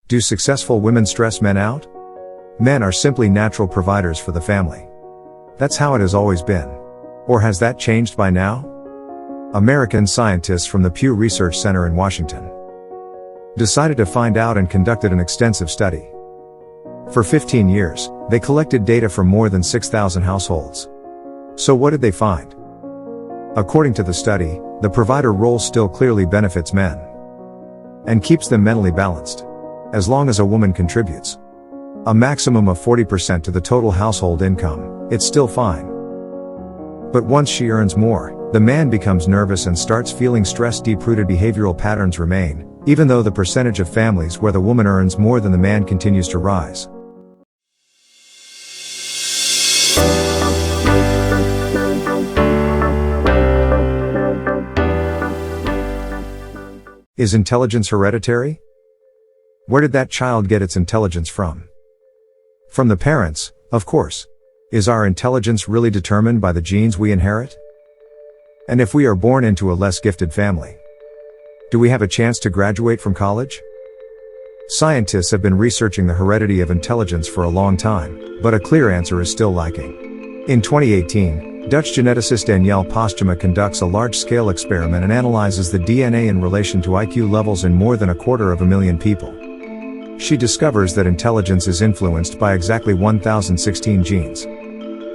Do successful women stress men out? Men are simply natural providers for the family. That's how it has always been. Or has that changed by now? American scientists from the Pew Research Center in Washington decided to find out and conducted an extensive study. For 15 years, they collected data from more than 6,000 households. So what did they find? According to the study, the provider role still clearly benefits men and keeps them mentally balanced, as long as a woman contributes a maximum of 40% to the total household income. It's still fine. But once she earns more, the man becomes nervous and starts feeling stressed. Deep-rooted behavioral patterns remain, even though the percentage of families where the woman earns more than the man continues to rise. Is intelligence hereditary? Where did that child get its intelligence from? From the parents, of course. Is our intelligence really determined by the genes we inherit? And if we are born into a less gifted family, do we have a chance to graduate from college? Scientists have been researching the heredity of intelligence for a long time, but a clear answer is still lacking. In 2018, Dutch geneticist Danielle Postuma conducts a large-scale experiment and analyzes the DNA in relation to IQ levels in more than 250,000 people. She discovers that intelligence is influenced by exactly 1,016 genes,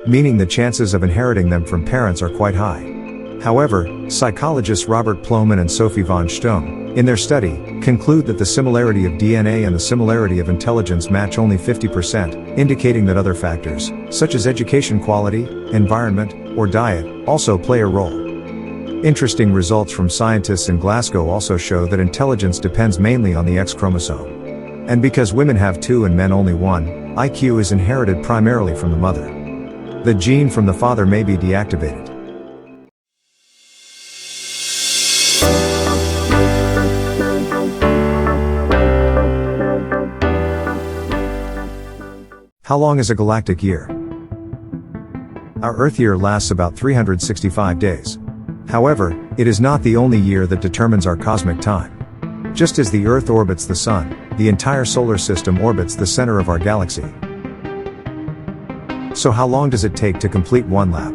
meaning the chances of inheriting them from parents are quite high. However, psychologists Robert Plomin and Sophie von Stum, in their study, conclude that the similarity of DNA and the similarity of intelligence match only 50%, indicating that other factors, such as education quality, environment, or diet, also play a role. Interesting results from scientists in Glasgow also show that intelligence depends mainly on the X chromosome. And because women have 2 and men only 1, IQ is inherited primarily from the mother. The gene from the father may be deactivated. How long is a galactic year? Our Earth year lasts about 365 days. However, it is not the only year that determines our cosmic time. Just as the Earth orbits the Sun, the entire solar system orbits the center of our galaxy. So how long does it take to complete one lap?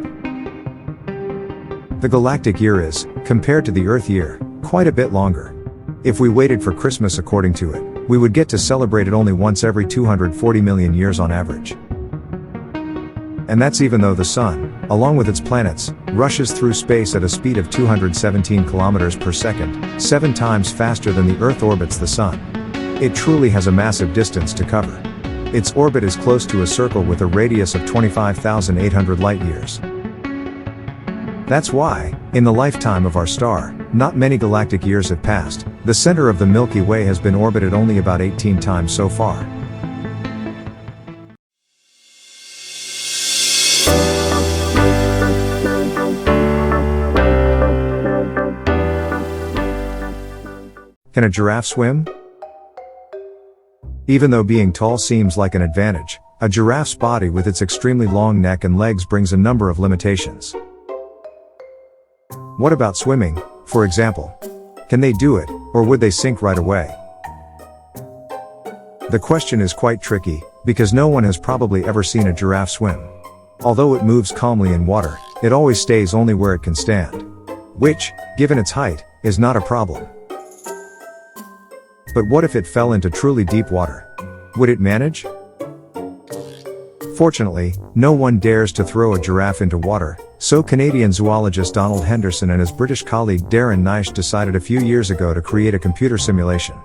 The galactic year is, compared to the Earth year, quite a bit longer. If we waited for Christmas according to it, we would get to celebrate it only once every 240 million years on average. And that's even though the Sun, along with its planets, rushes through space at a speed of 217 kilometers per second, 7 times faster than the Earth orbits the Sun. It truly has a massive distance to cover. Its orbit is close to a circle with a radius of 25,800 light-years. That's why, in the lifetime of our star, not many galactic years have passed. The center of the Milky Way has been orbited only about 18 times so far. Can a giraffe swim? Even though being tall seems like an advantage, a giraffe's body with its extremely long neck and legs brings a number of limitations. What about swimming, for example? Can they do it, or would they sink right away? The question is quite tricky, because no one has probably ever seen a giraffe swim. Although it moves calmly in water, it always stays only where it can stand. Which, given its height, is not a problem. But what if it fell into truly deep water? Would it manage? Fortunately, no one dares to throw a giraffe into water, so Canadian zoologist Donald Henderson and his British colleague Darren Naish decided a few years ago to create a computer simulation.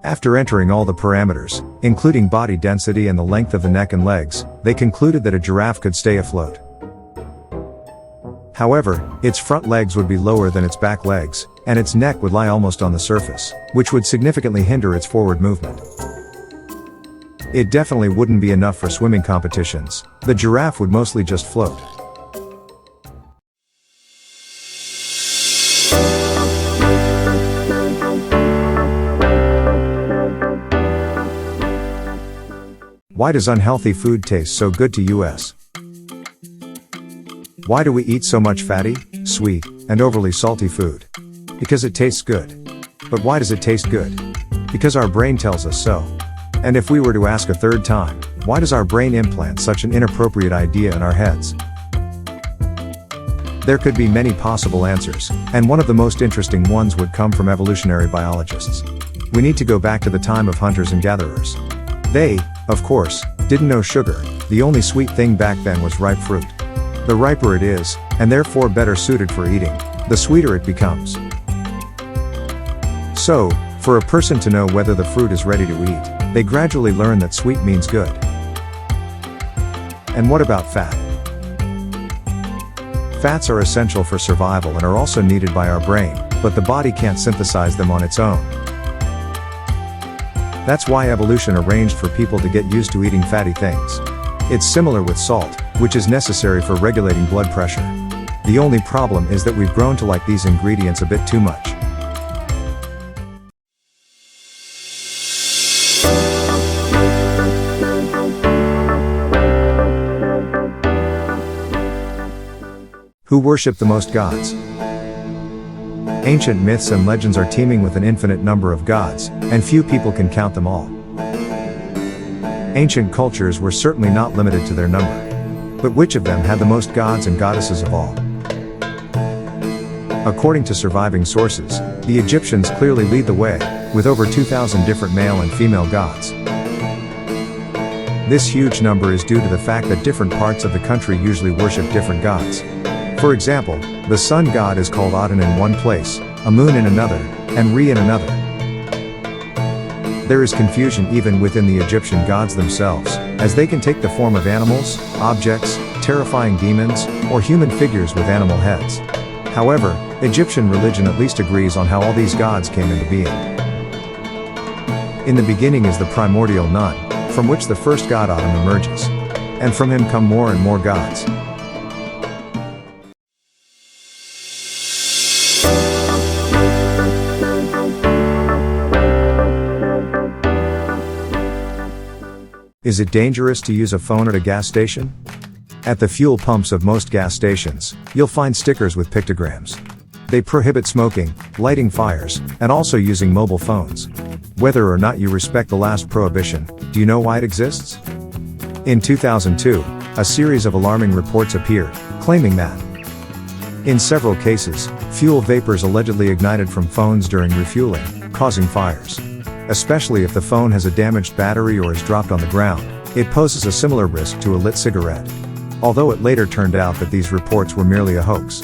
After entering all the parameters, including body density and the length of the neck and legs, they concluded that a giraffe could stay afloat. However, its front legs would be lower than its back legs, and its neck would lie almost on the surface, which would significantly hinder its forward movement. It definitely wouldn't be enough for swimming competitions. The giraffe would mostly just float. Why does unhealthy food taste so good to us? Why do we eat so much fatty, sweet, and overly salty food? Because it tastes good. But why does it taste good? Because our brain tells us so. And if we were to ask a third time, why does our brain implant such an inappropriate idea in our heads? There could be many possible answers, and one of the most interesting ones would come from evolutionary biologists. We need to go back to the time of hunters and gatherers. They, of course, didn't know sugar. The only sweet thing back then was ripe fruit. The riper it is, and therefore better suited for eating, the sweeter it becomes. So, for a person to know whether the fruit is ready to eat, they gradually learn that sweet means good. And what about fat? Fats are essential for survival and are also needed by our brain, but the body can't synthesize them on its own. That's why evolution arranged for people to get used to eating fatty things. It's similar with salt, which is necessary for regulating blood pressure. The only problem is that we've grown to like these ingredients a bit too much. Who worship the most gods? Ancient myths and legends are teeming with an infinite number of gods, and few people can count them all. Ancient cultures were certainly not limited to their number. But which of them had the most gods and goddesses of all? According to surviving sources, the Egyptians clearly lead the way, with over 2,000 different male and female gods. This huge number is due to the fact that different parts of the country usually worship different gods. For example, the sun god is called Aten in one place, a moon in another, and Re in another. There is confusion even within the Egyptian gods themselves, as they can take the form of animals, objects, terrifying demons, or human figures with animal heads. However, Egyptian religion at least agrees on how all these gods came into being. In the beginning is the primordial Nun, from which the first god Aten emerges. And from him come more and more gods. Is it dangerous to use a phone at a gas station? At the fuel pumps of most gas stations, you'll find stickers with pictograms. They prohibit smoking, lighting fires, and also using mobile phones. Whether or not you respect the last prohibition, do you know why it exists? In 2002, a series of alarming reports appeared, claiming that in several cases, fuel vapors allegedly ignited from phones during refueling, causing fires. Especially if the phone has a damaged battery or is dropped on the ground, it poses a similar risk to a lit cigarette. Although it later turned out that these reports were merely a hoax.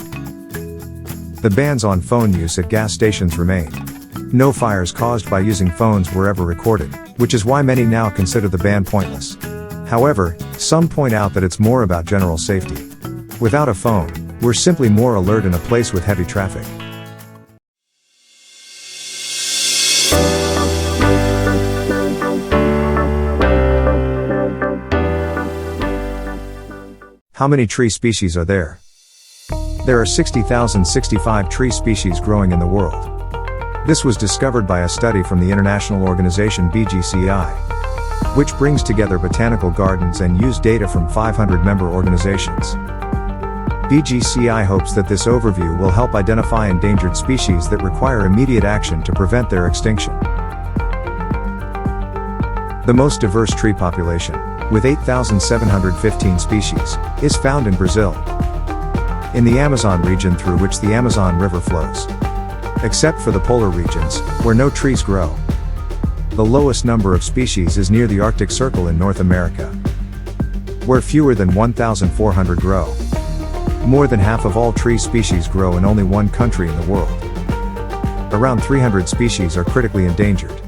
The bans on phone use at gas stations remained. No fires caused by using phones were ever recorded, which is why many now consider the ban pointless. However, some point out that it's more about general safety. Without a phone, we're simply more alert in a place with heavy traffic. How many tree species are there? There are 60,065 tree species growing in the world. This was discovered by a study from the international organization BGCI, which brings together botanical gardens and used data from 500 member organizations. BGCI hopes that this overview will help identify endangered species that require immediate action to prevent their extinction. The most diverse tree population, with 8,715 species, is found in Brazil, in the Amazon region through which the Amazon River flows. Except for the polar regions, where no trees grow. The lowest number of species is near the Arctic Circle in North America, where fewer than 1,400 grow. More than half of all tree species grow in only one country in the world. Around 300 species are critically endangered.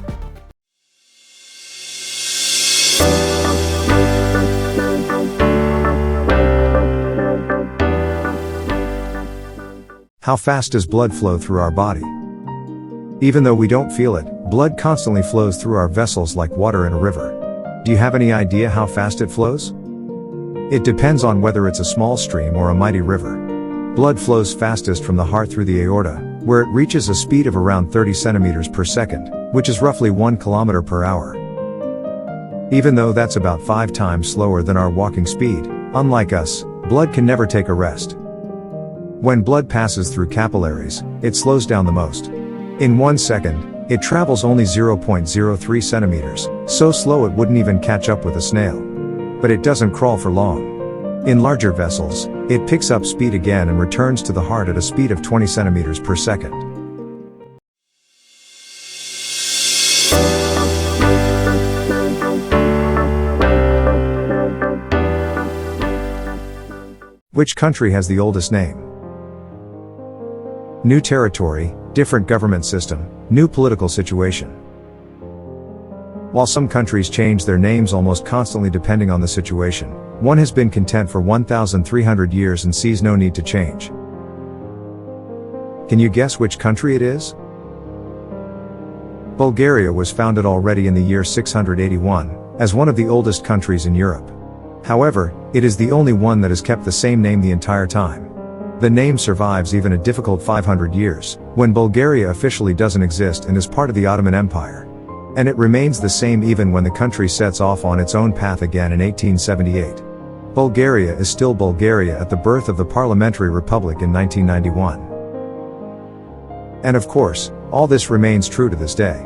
How fast does blood flow through our body? Even though we don't feel it, blood constantly flows through our vessels like water in a river. Do you have any idea how fast it flows? It depends on whether it's a small stream or a mighty river. Blood flows fastest from the heart through the aorta, where it reaches a speed of around 30 centimeters per second, which is roughly 1 kilometer per hour. Even though that's about 5 times slower than our walking speed, unlike us, blood can never take a rest. When blood passes through capillaries, it slows down the most. In 1 second, It travels only 0.03 centimeters, so slow it wouldn't even catch up with a snail. But it doesn't crawl for long. In larger vessels, it picks up speed again and returns to the heart at a speed of 20 centimeters per second. Which country has the oldest name? New territory, different government system, new political situation. While some countries change their names almost constantly depending on the situation, one has been content for 1,300 years and sees no need to change. Can you guess which country it is? Bulgaria was founded already in the year 681, as one of the oldest countries in Europe. However, it is the only one that has kept the same name the entire time. The name survives even a difficult 500 years, when Bulgaria officially doesn't exist and is part of the Ottoman Empire. And it remains the same even when the country sets off on its own path again in 1878. Bulgaria is still Bulgaria at the birth of the Parliamentary Republic in 1991. And of course, all this remains true to this day.